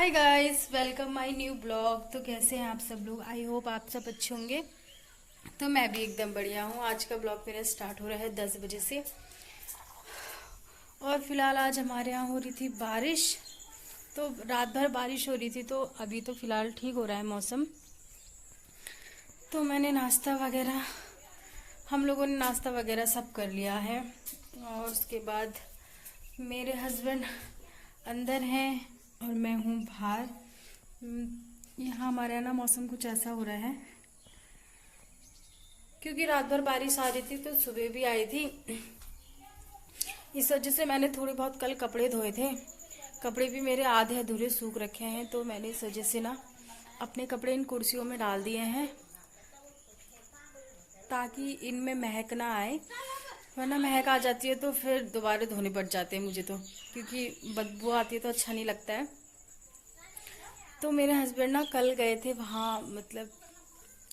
Hi guys, welcome my new blog. तो कैसे हैं आप सब लोग? आई होप आप सब अच्छे होंगे। तो मैं भी एकदम बढ़िया हूँ। आज का ब्लॉग मेरा स्टार्ट हो रहा है 10 बजे से। और फिलहाल आज हमारे यहाँ हो रही थी बारिश। तो रात भर बारिश हो रही थी, तो अभी तो फिलहाल ठीक हो रहा है मौसम। तो मैंने नाश्ता वगैरह, हम लोगों ने नाश्ता वगैरह सब कर लिया है। और उसके बाद मेरे हस्बैंड अंदर हैं और मैं हूँ बाहर। यहाँ हमारे यहाँ ना मौसम कुछ ऐसा हो रहा है, क्योंकि रात भर बारिश आ रही थी तो सुबह भी आई थी। इस वजह से मैंने थोड़े बहुत कल कपड़े धोए थे। कपड़े भी मेरे आधे अधूरे सूख रखे हैं, तो मैंने इस वजह से ना अपने कपड़े इन कुर्सियों में डाल दिए हैं, ताकि इनमें महक ना आए। वरना महक आ जाती है तो फिर दोबारा धोने पड़ जाते हैं मुझे, तो क्योंकि बदबू आती है तो अच्छा नहीं लगता है। तो मेरे हस्बैंड ना कल गए थे वहाँ, मतलब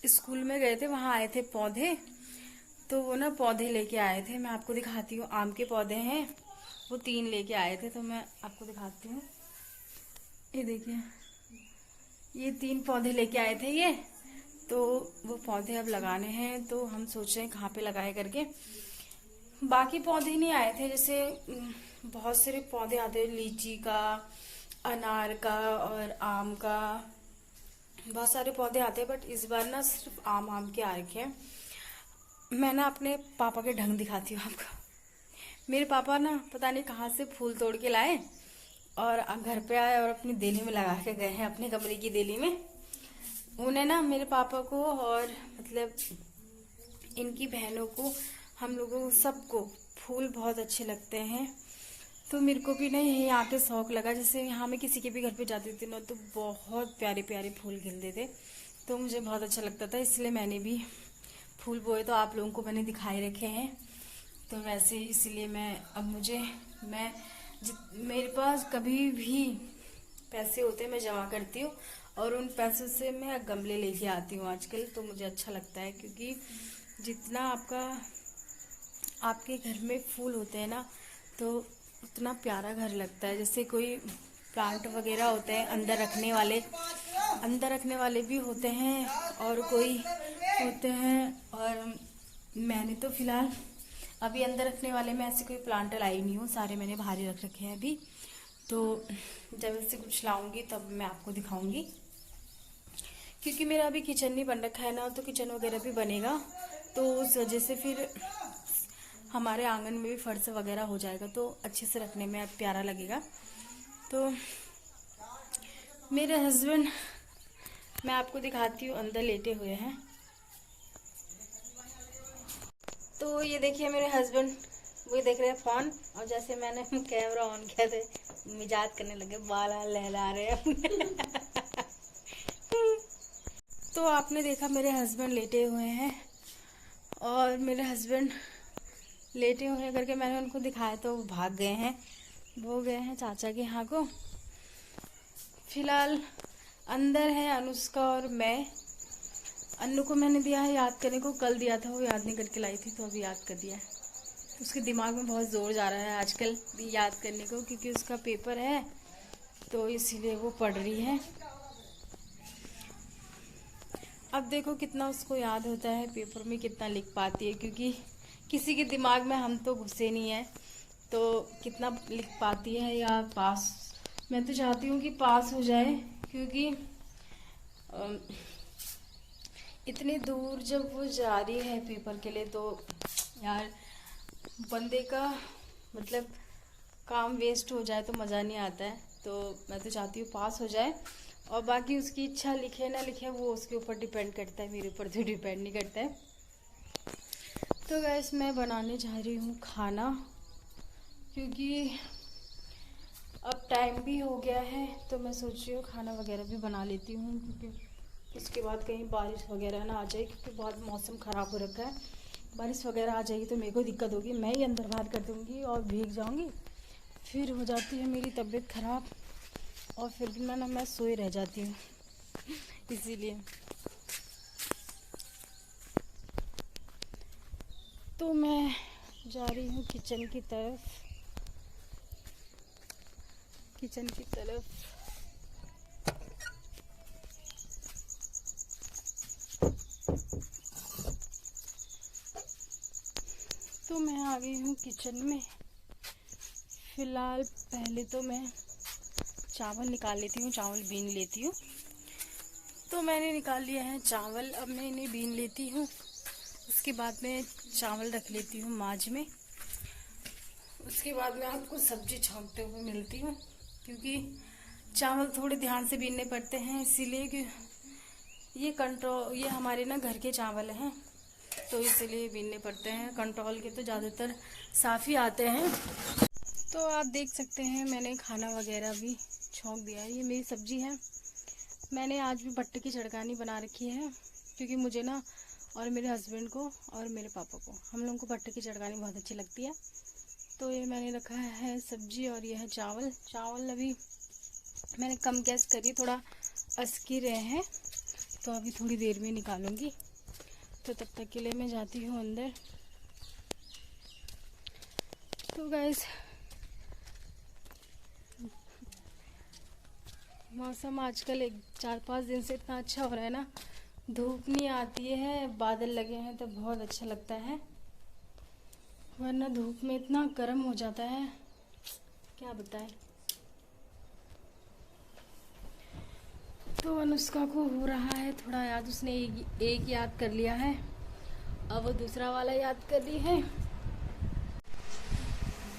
स्कूल में गए थे, वहाँ आए थे पौधे। तो वो ना पौधे लेके आए थे, मैं आपको दिखाती हूँ। आम के पौधे हैं, वो 3 लेके आए थे, तो मैं आपको दिखाती हूँ। ये देखिए, ये 3 पौधे लेके आए थे ये। तो वो पौधे अब लगाने हैं, तो हम सोच रहे हैं कहाँ पे लगाए करके। बाकी पौधे नहीं आए थे, जैसे बहुत सारे पौधे आते हैं, लीची का, अनार का और आम का। बहुत सारे पौधे आते हैं, बट इस बार ना सिर्फ आम के आ रखे हैं। मैं ना अपने पापा के ढंग दिखाती हूँ आपको। मेरे पापा ना पता नहीं कहाँ से फूल तोड़ के लाए और घर पे आए और अपनी देली में लगा के गए हैं, अपने कमरे की देली में। उन्हें ना, मेरे पापा को और मतलब इनकी बहनों को, हम लोगों को सबको फूल बहुत अच्छे लगते हैं। तो मेरे को भी ना यही आके शौक लगा। जैसे यहाँ मैं किसी के भी घर पे जाती थी ना, तो बहुत प्यारे प्यारे फूल खिलते थे, तो मुझे बहुत अच्छा लगता था। इसलिए मैंने भी फूल बोए, तो आप लोगों को मैंने दिखाई रखे हैं। तो वैसे इसीलिए मैं मेरे पास कभी भी पैसे होते हैं मैं जमा करती हूँ, और उन पैसों से मैं गमले लेके आती हूँ आजकल। तो मुझे अच्छा लगता है, क्योंकि जितना आपके घर में फूल होते हैं ना, तो उतना प्यारा घर लगता है। जैसे कोई प्लांट वगैरह होते हैं अंदर रखने वाले भी होते हैं, और कोई होते हैं। और मैंने तो फिलहाल अभी अंदर रखने वाले में ऐसे कोई प्लांट लाई नहीं हूँ, सारे मैंने बाहर ही रख रखे हैं अभी। तो जब इससे कुछ लाऊंगी तब मैं आपको दिखाऊंगी, क्योंकि मेरा अभी किचन नहीं बन रखा है ना, तो किचन वगैरह भी बनेगा। तो उस वजह से फिर हमारे आंगन में भी फर्श वगैरह हो जाएगा, तो अच्छे से रखने में प्यारा लगेगा। तो मेरे हस्बैंड, मैं आपको दिखाती हूँ, अंदर लेटे हुए हैं। तो ये देखिए मेरे हस्बैंड, वो देख रहे हैं फोन, और जैसे मैंने कैमरा ऑन किया थे मिजाज करने लगे, बाल लहला रहे हैं। तो आपने देखा मेरे हस्बैंड लेटे हुए हैं, और मेरे हस्बैंड लेटे हुए करके मैंने उनको दिखाया तो वो भाग गए हैं। वो गए हैं चाचा के यहाँ को। फिलहाल अंदर है अनुष्का और मैं। अन्नू को मैंने दिया है याद करने को, कल दिया था वो याद नहीं करके लाई थी, तो अभी याद कर दिया है। उसके दिमाग में बहुत जोर जा रहा है आजकल भी याद करने को, क्योंकि उसका पेपर है, तो इसीलिए वो पढ़ रही है। अब देखो कितना उसको याद होता है, पेपर में कितना लिख पाती है, क्योंकि किसी के दिमाग में हम तो घुसे नहीं है, तो कितना लिख पाती है या पास। मैं तो चाहती हूँ कि पास हो जाए, क्योंकि इतनी दूर जब वो जा रही है पेपर के लिए, तो यार बंदे का मतलब काम वेस्ट हो जाए तो मज़ा नहीं आता है। तो मैं तो चाहती हूँ पास हो जाए, और बाकी उसकी इच्छा लिखे ना लिखे वो उसके ऊपर डिपेंड करता है, मेरे ऊपर तो डिपेंड नहीं करता है। तो गैस मैं बनाने जा रही हूँ खाना, क्योंकि अब टाइम भी हो गया है, तो मैं सोच रही हूँ खाना वगैरह भी बना लेती हूँ, क्योंकि उसके बाद कहीं बारिश वगैरह ना आ जाए, क्योंकि बहुत मौसम ख़राब हो रखा है। बारिश वगैरह आ जाएगी तो मेरे को दिक्कत होगी, मैं ही अंदर बाहर कर दूँगी और भीग जाऊँगी, फिर हो जाती है मेरी तबीयत ख़राब, और फिर भी मैं सोए रह जाती हूँ। इसीलिए तो मैं जा रही हूँ किचन की तरफ। आ गई हूँ किचन में। फिलहाल पहले तो मैं चावल निकाल लेती हूँ, चावल बीन लेती हूँ। तो मैंने निकाल लिया है चावल, अब मैं इन्हें बीन लेती हूँ। उसके बाद मैं चावल रख लेती हूँ माज में। उसके बाद मैं आपको सब्जी छौंकते हुए मिलती हूँ, क्योंकि चावल थोड़े ध्यान से बीनने पड़ते हैं, इसीलिए कि ये हमारे ना घर के चावल हैं, तो इसीलिए बीनने पड़ते हैं। कंट्रोल के तो ज़्यादातर साफ़ ही आते हैं। तो आप देख सकते हैं मैंने खाना वगैरह भी छौंक दिया है। ये मेरी सब्जी है। मैंने आज भी भट्टे की चड़कानी बना रखी है, क्योंकि मुझे ना और मेरे हस्बैंड को और मेरे पापा को, हम लोगों को भट्टे की चड़कानी बहुत अच्छी लगती है। तो ये मैंने रखा है सब्जी और ये है चावल। चावल अभी मैंने कम गैस करी, थोड़ा अस्की रहे हैं, तो अभी थोड़ी देर में निकालूंगी। तो तब तक के लिए मैं जाती हूँ अंदर। तो गाइस, मौसम आजकल 4-5 दिन से इतना अच्छा हो रहा है ना, धूप नहीं आती है, बादल लगे हैं तो बहुत अच्छा लगता है, वरना धूप में इतना गर्म हो जाता है, क्या बताएं। तो अनुष्का को हो रहा है थोड़ा याद, उसने एक याद कर लिया है, अब वो दूसरा वाला याद कर रही है।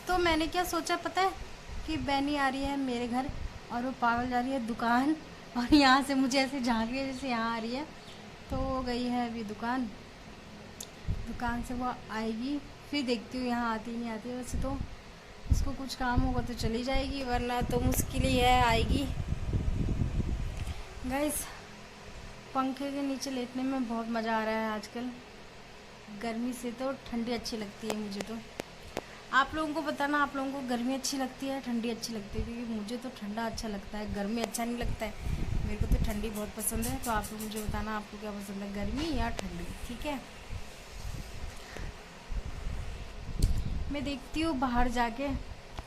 तो मैंने क्या सोचा पता है, कि बैनी आ रही है मेरे घर और वो पागल जा रही है दुकान, और यहाँ से मुझे ऐसे झांक रही है जैसे यहाँ आ रही है। तो वो गई है अभी दुकान से वो आएगी, फिर देखती हूँ यहाँ आती नहीं आती। वैसे तो उसको कुछ काम होगा तो चली जाएगी, वरना तो मुश्किल ही है आएगी। गाइस, पंखे के नीचे लेटने में बहुत मज़ा आ रहा है आजकल। गर्मी से तो ठंडी अच्छी लगती है मुझे। तो आप लोगों को बताना, आप लोगों को गर्मी अच्छी लगती है ठंडी अच्छी लगती है, क्योंकि मुझे तो ठंडा अच्छा लगता है, गर्मी अच्छा नहीं लगता है। मेरे को तो ठंडी बहुत पसंद है। तो आप लोग मुझे बताना आपको क्या पसंद है, गर्मी या ठंडी, ठीक है। मैं देखती हूँ बाहर जाके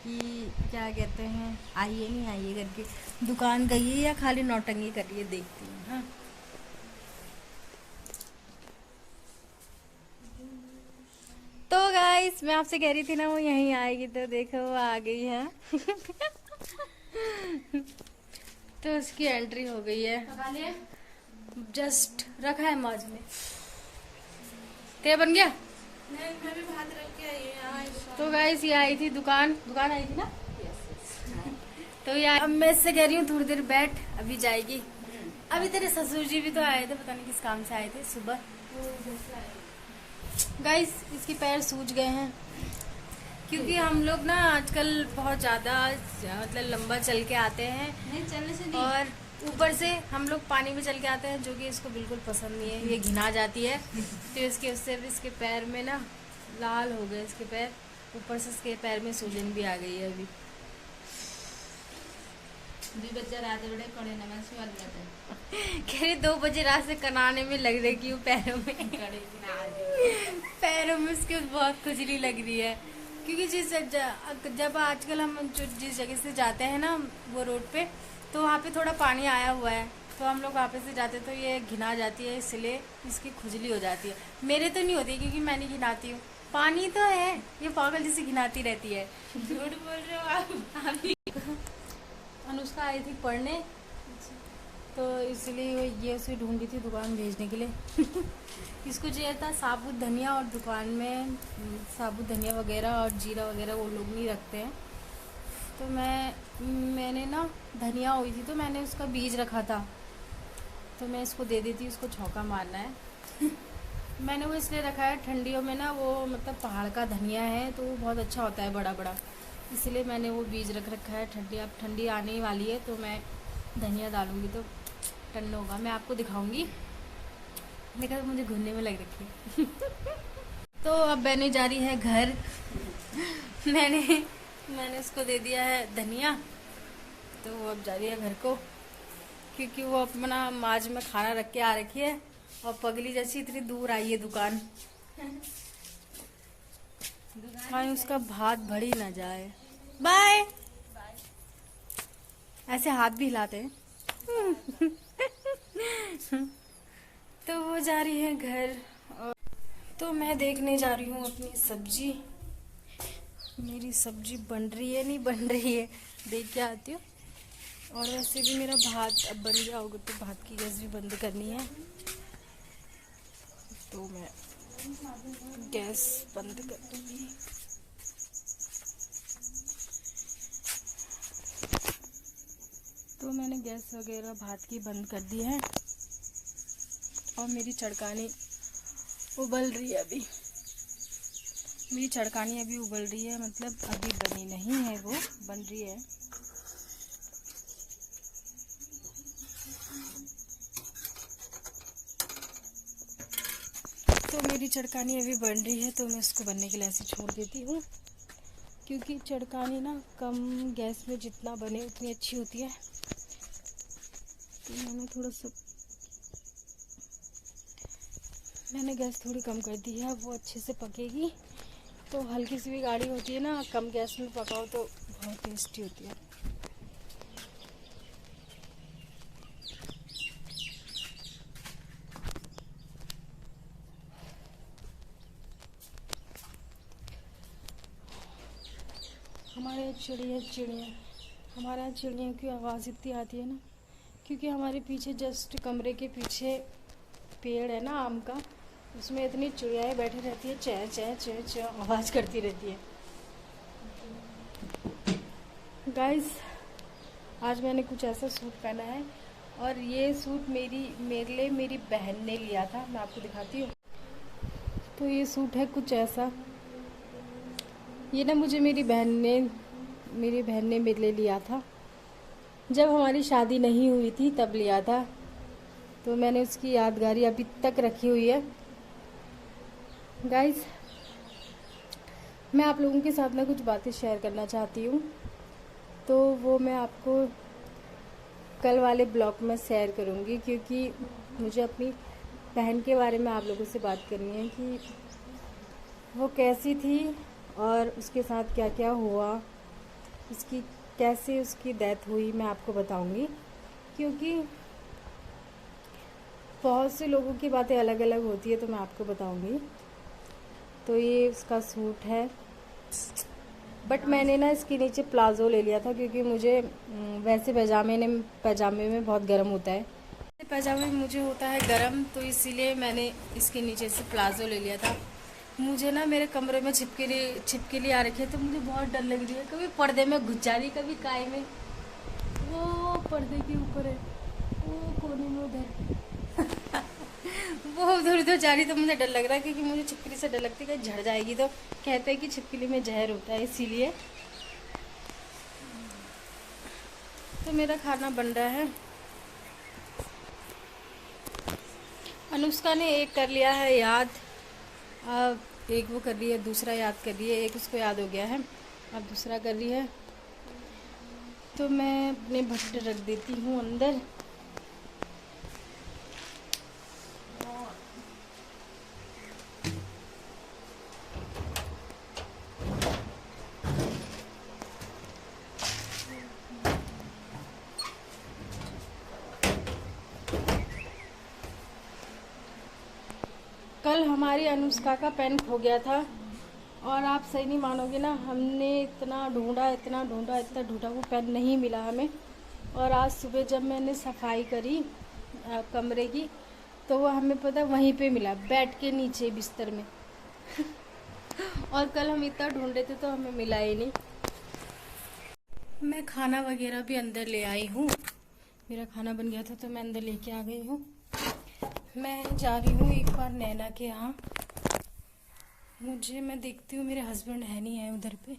कि क्या कहते हैं, आइए नहीं आइए करके, दुकान गई है या खाली नौटंगी कर रही है, देखती हूँ। हाँ, तो गाइस, मैं आपसे कह रही थी ना वो यहीं आएगी, तो देखो वो आ गई है। तो उसकी एंट्री हो गई है, जस्ट रखा है मौज में। ते बन गया। मैं भी भात रख के आई हूँ। तो गाइस, ये आई थी दुकान आई थी ना। तो ये अब मैं इससे कह रही हूँ थोड़ी देर बैठ, अभी जाएगी। अभी तेरे ससुर जी भी तो आए थे, पता नहीं किस काम से आए थे सुबह। गाइस, इसके पैर सूज गए हैं, क्योंकि हम लोग ना आजकल बहुत ज़्यादा मतलब लंबा चल के आते हैं, नहीं चलने से नहीं। और ऊपर से हम लोग पानी में चल के आते हैं, जो कि इसको बिल्कुल पसंद नहीं है, ये घिना जाती है। तो इसके पैर में ना लाल हो गए इसके पैर, ऊपर से इसके पैर में सूजन भी आ गई है अभी। बच्चा रात बड़े कड़े ना मैं सुन जाते कह रही 2 बजे रात से कनाने में लग रही, क्यों पैरों में कड़े पैरों में उसके बहुत खुजली लग रही है, क्योंकि जब आजकल हम जिस जगह से जाते हैं ना वो रोड पे, तो वहाँ पे थोड़ा पानी आया हुआ है, तो हम लोग वहाँ पे से जाते तो ये घिना जाती है, इसलिए इसकी खुजली हो जाती है। मेरे तो नहीं होती, क्योंकि मैं नहीं घिनाती हूँ, पानी तो है, ये पागल जैसे घिनाती रहती है। झूठ बोल रहे हो आप। अनुष्का आई थी पढ़ने, तो इसलिए ये उसे ढूंढी थी दुकान भेजने के लिए। इसको चाहिए था साबुत धनिया, और दुकान में साबुत धनिया वगैरह और जीरा वगैरह वो लोग नहीं रखते हैं। तो मैंने ना धनिया हुई थी, तो मैंने उसका बीज रखा था, तो मैं इसको दे देती, उसको छौंका मारना है। मैंने वो इसलिए रखा है, ठंडियों में ना वो मतलब पहाड़ का धनिया है, तो वो बहुत अच्छा होता है बड़ा बड़ा, इसलिए मैंने वो बीज रख रखा है। अब ठंडी आने वाली है, तो मैं धनिया डालूंगी तो टन होगा, मैं आपको दिखाऊंगी। देखा, मुझे घूमने में लग रखी है। तो अब मैंने जा रही है घर। मैंने उसको दे दिया है धनिया, तो वो अब जा रही है घर को, क्योंकि वो अपना माज में खाना रख के आ रखी है, और पगली जैसी इतनी दूर आई है दुकान। हाँ, उसका भात भड़ी ना जाए। बाय। ऐसे हाथ भी हिलाते हैं। तो वो जा रही है घर, और तो मैं देखने जा रही हूँ अपनी सब्जी मेरी सब्जी बन रही है नहीं बन रही है, देख के आती हूँ। और वैसे भी मेरा भात अब बन गया होगा तो भात की गैस भी बंद करनी है, तो मैं गैस बंद कर दूँगी। तो मैंने गैस वगैरह भात की बंद कर दी है और मेरी चड़कानी उबल रही है अभी। मेरी चड़कानी अभी उबल रही है, मतलब अभी बनी नहीं है, वो बन रही है। तो मेरी चड़कानी अभी बन रही है, तो मैं उसको बनने के लिए ऐसे छोड़ देती हूँ, क्योंकि चड़कानी ना कम गैस में जितना बने उतनी अच्छी होती है। तो मैंने गैस थोड़ी कम कर दी है, वो अच्छे से पकेगी। तो हल्की सी भी गाढ़ी होती है ना, कम गैस में पकाओ तो बहुत टेस्टी होती है। हमारे यहाँ चिड़िया हमारे यहाँ चिड़ियों की आवाज़ इतनी आती है ना, क्योंकि हमारे पीछे जस्ट कमरे के पीछे पेड़ है ना आम का, उसमें इतनी चिड़ियाएँ बैठी रहती है, चै चै चै चै आवाज़ करती रहती है। गाइस, आज मैंने कुछ ऐसा सूट पहना है, और ये सूट मेरे लिए मेरी बहन ने लिया था, मैं आपको दिखाती हूँ। तो ये सूट है कुछ ऐसा, ये ना मुझे मेरी बहन ने मेरे लिए लिया था, जब हमारी शादी नहीं हुई थी तब लिया था। तो मैंने उसकी यादगारी अभी तक रखी हुई है। गाइस, मैं आप लोगों के साथ ना कुछ बातें शेयर करना चाहती हूँ, तो वो मैं आपको कल वाले ब्लॉग में शेयर करूँगी, क्योंकि मुझे अपनी बहन के बारे में आप लोगों से बात करनी है कि वो कैसी थी और उसके साथ क्या क्या हुआ, कैसे उसकी डेथ हुई, मैं आपको बताऊंगी। क्योंकि बहुत से लोगों की बातें अलग अलग होती है, तो मैं आपको बताऊंगी। तो ये उसका सूट है, बट मैंने ना इसके नीचे प्लाज़ो ले लिया था, क्योंकि मुझे वैसे पैजामे में बहुत गर्म होता है, पैजामे में मुझे होता है गर्म, तो इसीलिए मैंने इसके नीचे से प्लाज़ो ले लिया था। मुझे ना मेरे कमरे में छिपकली आ रखी है, तो मुझे बहुत डर लग रही है। कभी पर्दे में घुस जा रही, कभी काय में, वो पर्दे के ऊपर है, वो कोने में उधर वो उधर उधर जा रही, तो मुझे डर लग रहा है, क्योंकि मुझे छिपकली से डर लगती है कि झड़ जाएगी। तो कहते हैं कि छिपकली में जहर होता है, इसीलिए। तो मेरा खाना बन रहा है। अनुष्का ने एक कर लिया है याद, अब एक वो कर रही है, दूसरा याद कर रही है। एक उसको याद हो गया है, अब दूसरा कर रही है। तो मैं अपने भट्टे रख देती हूँ अंदर। कल हमारी अनुष्का का पेन खो गया था, और आप सही नहीं मानोगे ना, हमने इतना ढूंढा, वो पेन नहीं मिला हमें। और आज सुबह जब मैंने सफाई करी कमरे की, तो वो हमें पता वहीं पे मिला, बेड के नीचे बिस्तर में और कल हम इतना ढूंढ रहे थे तो हमें मिला ही नहीं। मैं खाना वगैरह भी अंदर ले आई हूँ, मेरा खाना बन गया था तो मैं अंदर लेके आ गई हूँ। मैं जा रही हूँ एक बार नैना के यहाँ, मैं देखती हूँ मेरे हस्बैंड है नहीं है उधर पे,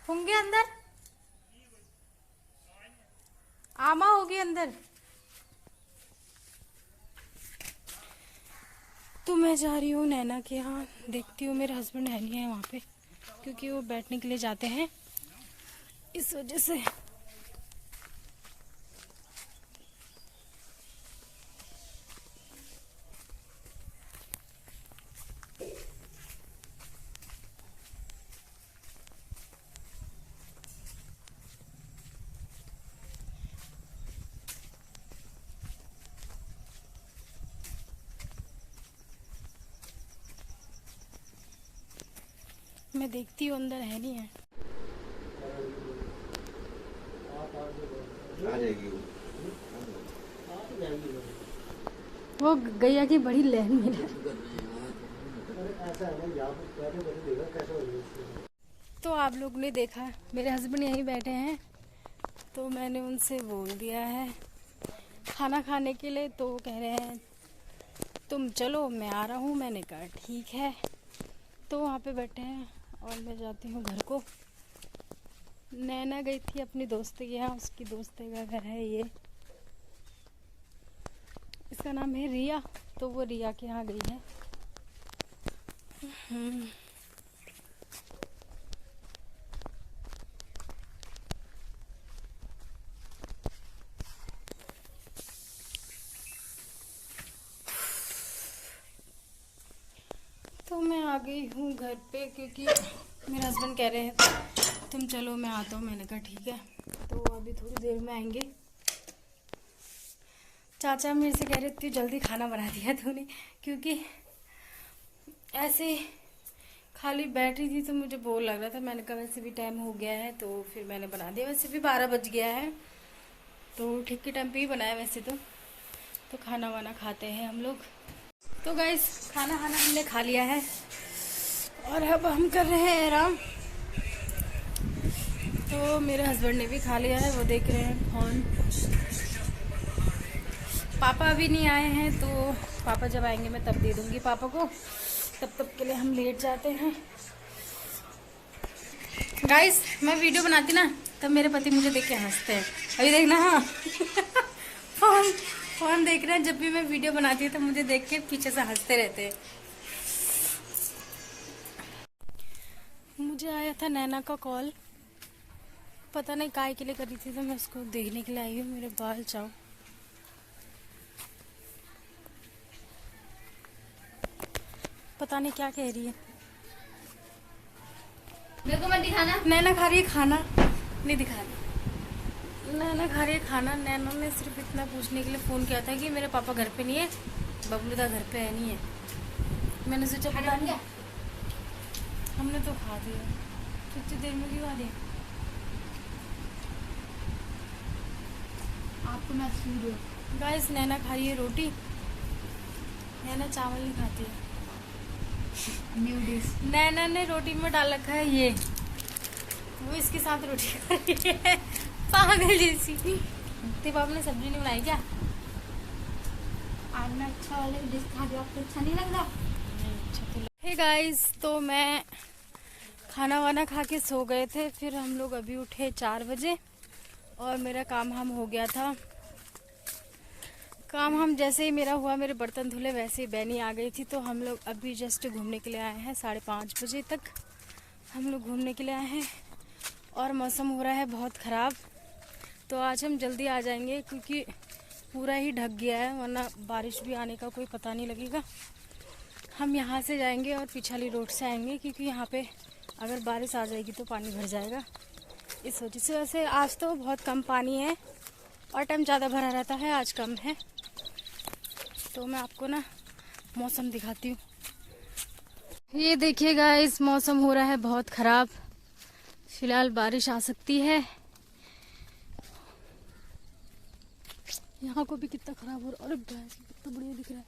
होंगे अंदर, आमा होगी अंदर। तो मैं जा रही हूँ नैना के यहाँ, देखती हूँ मेरे हस्बैंड है नहीं है वहाँ पे, क्योंकि वो बैठने के लिए जाते हैं, इस वजह से। मैं देखती हूँ अंदर है नहीं है। आ जाएगी वो गैया की बड़ी लहन में है। तो आप लोग ने देखा मेरे हस्बैंड यहीं बैठे हैं, तो मैंने उनसे बोल दिया है खाना खाने के लिए, तो कह रहे हैं तुम चलो मैं आ रहा हूँ। मैंने कहा ठीक है। तो वहाँ पे बैठे हैं और मैं जाती हूँ घर को। नैना गई थी अपनी दोस्त के यहाँ, उसकी दोस्त का घर है ये, इसका नाम है रिया, तो वो रिया के यहाँ गई है। तो मैं आ गई हूँ घर पे, क्योंकि मेरे हस्बैंड कह रहे हैं तुम चलो मैं आता हूँ। मैंने कहा ठीक है। तो अभी थोड़ी देर में आएंगे। चाचा मेरे से कह रहे थे जल्दी खाना बना दिया तूने, क्योंकि ऐसे खाली बैठी थी तो मुझे बोर लग रहा था। मैंने कहा वैसे भी टाइम हो गया है, तो फिर मैंने बना दिया। वैसे भी 12 बज गया है, तो ठीक के टाइम पे ही बनाया वैसे तो खाना वाना खाते हैं हम लोग। तो गाइस खाना हमने खा लिया है और अब हम कर रहे हैं आराम। तो मेरे हस्बैंड ने भी खा लिया है, वो देख रहे हैं फोन। पापा अभी नहीं आए हैं, तो पापा जब आएंगे मैं तब दे दूंगी पापा को। तब के लिए हम लेट जाते हैं। गाइस मैं वीडियो बनाती ना तब मेरे पति मुझे देख के हंसते हैं। अभी देखना हाँ फोन देख रहे हैं। जब भी मैं वीडियो बनाती हूँ तो मुझे देख के पीछे से हंसते रहते हैं। मुझे आया था नैना का कॉल, पता नहीं काय के लिए करी थी, तो मैं उसको देखने के लिए आई हूँ। मेरे बाल चाओ, पता नहीं क्या कह रही है। मेरे को मत दिखाना। नैना खा रही है खाना, नहीं दिखाना। नैना खा रही है खाना। नैना ने सिर्फ इतना पूछने के लिए फ़ोन किया था कि मेरे पापा घर पे नहीं है, बबलूदा घर पे है नहीं है। मैंने सोचा पता नहीं, हमने तो खा दिया। कितनी देर में क्यों खा दिया? आपको मैं सूर्य गाइस नैना खा रही है रोटी। नैना चावल नहीं खाती है। New dish. नैना ने रोटी में डाल रखा है ये, वो इसके साथ रोटी खा रही है पागल जैसी। तेरे बाप ने सब्जी नहीं बनाई क्या? आज मैं अच्छा वाले डिश खा रही हूँ, आपको अच्छा नहीं लग रहा? हे गाइस, तो मैं खाना वाना खा के सो गए थे। फिर हम लोग अभी उठे 4 बजे और मेरा काम हो गया था। काम जैसे ही मेरा हुआ, मेरे बर्तन धुले, वैसे ही बैनी आ गई थी। तो हम लोग अभी जस्ट घूमने के लिए आए हैं। 5:30 बजे तक हम लोग घूमने के लिए आए हैं और मौसम हो रहा है बहुत ख़राब। तो आज हम जल्दी आ जाएंगे, क्योंकि पूरा ही ढक गया है, वरना बारिश भी आने का कोई पता नहीं लगेगा। हम यहाँ से जाएंगे और पिछली रोड से आएंगे, क्योंकि यहाँ पे अगर बारिश आ जाएगी तो पानी भर जाएगा, इस वजह से। वैसे आज तो बहुत कम पानी है और टाइम ज़्यादा भरा रहता है, आज कम है। तो मैं आपको ना मौसम दिखाती हूँ। ये देखिएगा, इस मौसम हो रहा है बहुत ख़राब। फिलहाल बारिश आ सकती है। यहाँ को भी कितना खराब हो रहा है। अरे भैंस कितना बढ़िया दिख रहा है।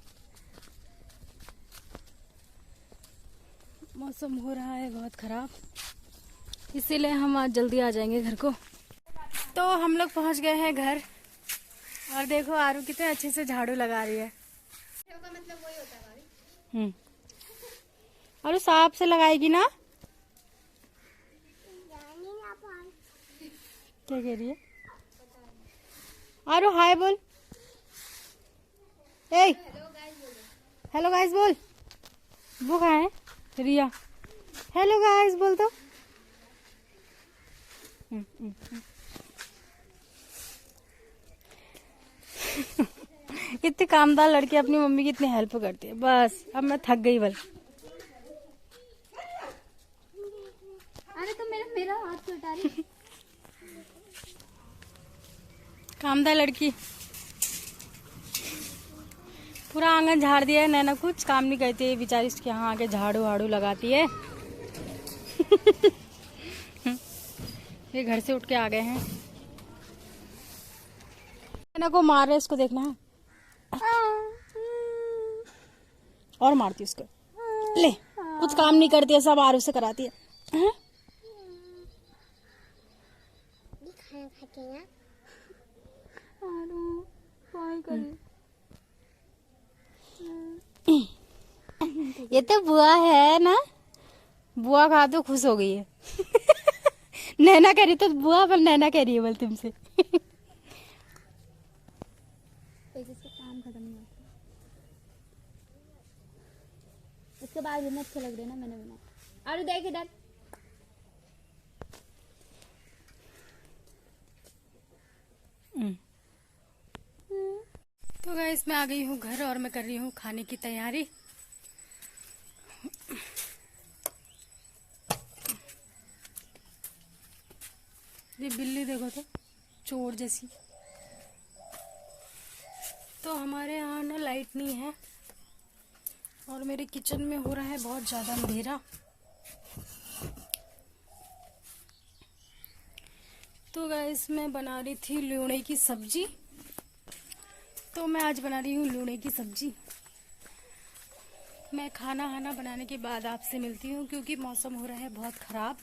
मौसम हो रहा है बहुत ख़राब, इसीलिए हम आज जल्दी आ जाएंगे घर को। तो हम लोग पहुँच गए हैं घर और देखो आरू कितने अच्छे से झाड़ू लगा रही है। मतलब वही होता है। आरू साफ से लगाएगी ना? क्या कह रही है आरू? हाय बोल। ए हेलो गाइस बोल। वो कहाँ है? रिया हेलो गाइस बोल तो। कितनी कामदार लड़की अपनी मम्मी की इतनी हेल्प करती है। बस अब मैं थक गई बल। अरे तो मेरा हाथ क्यों उठा रही? कामदार लड़की। पूरा आंगन झाड़ दिया है। नैना कुछ काम नहीं करती है बेचारी, इसके यहाँ आके झाड़ू वाड़ू लगाती है। ये घर से उठ के आ गए हैं। नैना को मार रहे, इसको देखना है। और मारती उसको। ले, कुछ काम नहीं करती है, सब आरू से कराती है। हैं? आरू, काय करे? ये तो बुआ है ना, बुआ कहा तो खुश हो गई है। नैना कह रही तो बुआ, पर नैना कह रही है बोल तुमसे। काम खत्म नहीं होता, उसके बाद भी अच्छे लग रहे ना, मैंने बनाया। आरू देख इधर। तो गाइस मैं आ गई हूँ घर और मैं कर रही हूँ खाने की तैयारी। ये बिल्ली देखो तो, चोर जैसी। तो हमारे यहाँ ना लाइट नहीं है और मेरे किचन में हो रहा है बहुत ज़्यादा अंधेरा। तो गाइस मैं बना रही थी लूणे की सब्जी। तो मैं आज बना रही हूँ लूणे की सब्जी। मैं खाना बनाने के बाद आपसे मिलती हूँ, क्योंकि मौसम हो रहा है बहुत ख़राब,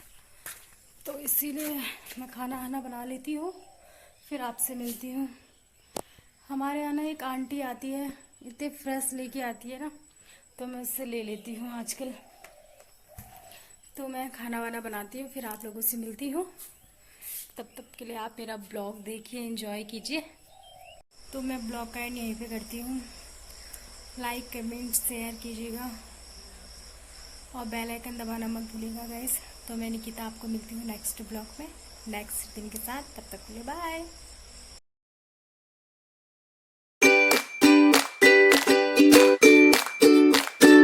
तो इसीलिए मैं खाना बना लेती हूँ, फिर आपसे मिलती हूँ। हमारे यहाँ ना एक आंटी आती है, इतने फ्रेश लेके आती है ना, तो मैं उससे ले लेती हूँ आजकल। तो मैं खाना बनाती हूँ, फिर आप लोगों से मिलती हूँ। तब के लिए आप मेरा ब्लॉग देखिए, एंजॉय कीजिए। तो मैं ब्लॉग का एंड यहीं पे करती हूँ। लाइक कमेंट शेयर कीजिएगा और बेल आइकन दबाना मत भूलिएगा गाइस। तो मैं निकिता आपको मिलती हूँ नेक्स्ट ब्लॉग में नेक्स्ट दिन के साथ। तब तक के लिए बाय।